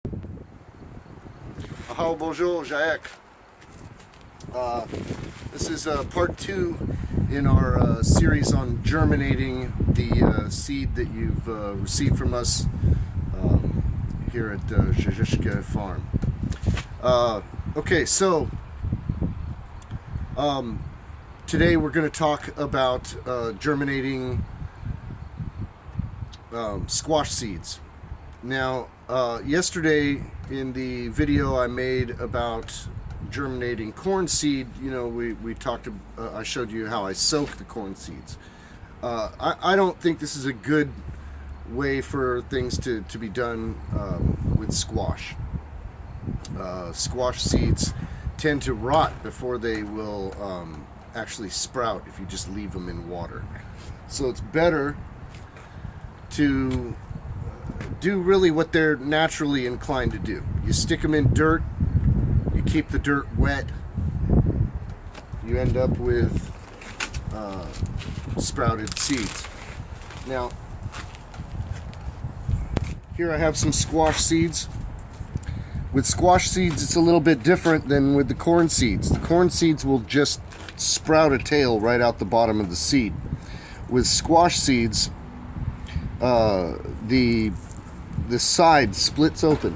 Oh, bonjour, Jaek. This is part 2 in our series on germinating the seed that you've received from us here at Germinating Farm. Okay, so today we're going to talk about germinating squash seeds. Now, yesterday in the video I made about germinating corn seed, we talked. I showed you how I soak the corn seeds. I don't think this is a good way for things to be done with squash. Squash seeds tend to rot before they will actually sprout if you just leave them in water. So it's better to do really what they're naturally inclined to do. You stick them in dirt, you keep the dirt wet, you end up with sprouted seeds. Now, here I have some squash seeds. With squash seeds, it's a little bit different than with the corn seeds. The corn seeds will just sprout a tail right out the bottom of the seed. With squash seeds, the side splits open.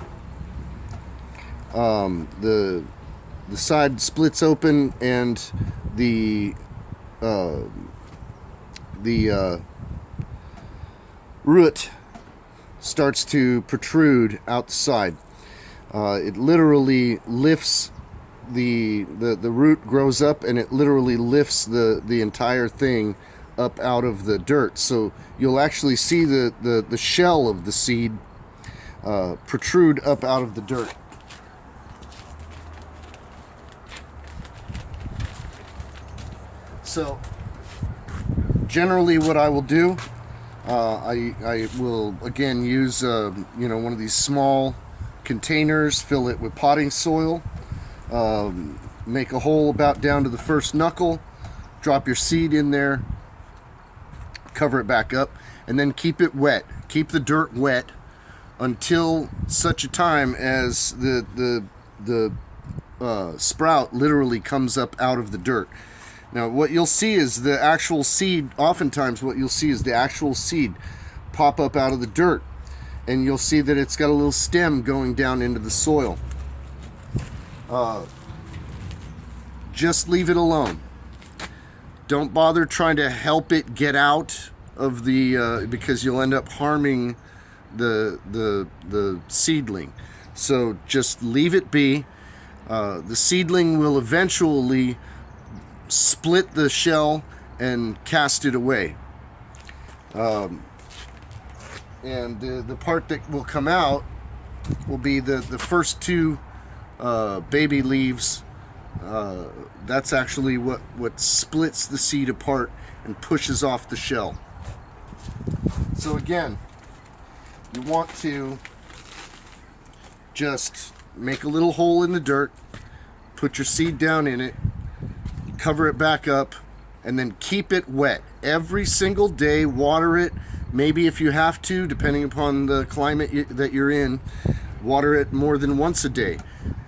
The side splits open, and the root starts to protrude out the side. It literally lifts the root grows up, and it literally lifts the entire thing up out of the dirt. So you'll actually see the shell of the seed protrude up out of the dirt. So generally what I will do, I will again use one of these small containers, fill it with potting soil, make a hole about down to the first knuckle, drop your seed in there, cover it back up, and then keep it wet. Keep the dirt wet until such a time as the sprout literally comes up out of the dirt. Now, what you'll see is the actual seed. Oftentimes, what you'll see is the actual seed pop up out of the dirt, and you'll see that it's got a little stem going down into the soil. Just leave it alone. Don't bother trying to help it get out of the because you'll end up harming the seedling. So just leave it be. The seedling will eventually split the shell and cast it away. And the part that will come out will be the first two baby leaves. That's actually what splits the seed apart and pushes off the shell. So again, you want to just make a little hole in the dirt, put your seed down in it, cover it back up, and then keep it wet. Every single day, water it. Maybe if you have to, depending upon the climate that you're in, water it more than once a day.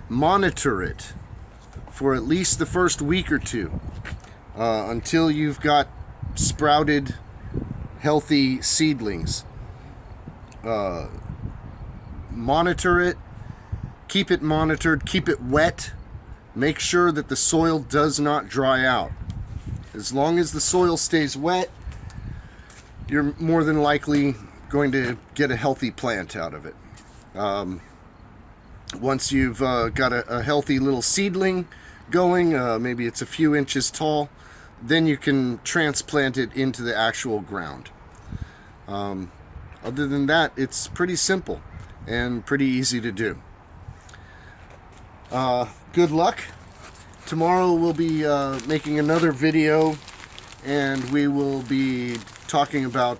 Monitor it for at least the first week or two until you've got sprouted, healthy seedlings. Monitor it, keep it monitored, keep it wet. Make sure that the soil does not dry out. As long as the soil stays wet, you're more than likely going to get a healthy plant out of it. Once you've got a healthy little seedling going, maybe it's a few inches tall, then you can transplant it into the actual ground. Other than that, it's pretty simple and pretty easy to do. Good luck. Tomorrow we'll be making another video, and we will be talking about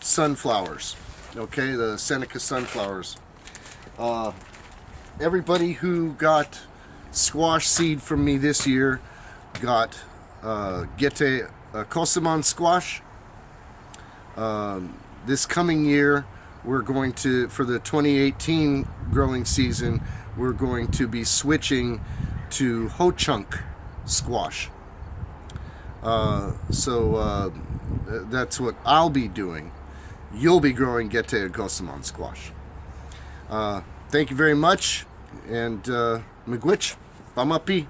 sunflowers. Okay, the Seneca sunflowers. Everybody who got squash seed from me this year got Gete Kosaman squash. This coming year we're going to, for the 2018 growing season, we're going to be switching to Ho Chunk squash. So that's what I'll be doing. You'll be growing Gete Gosamon squash. Thank you very much, and miigwech, pamapi.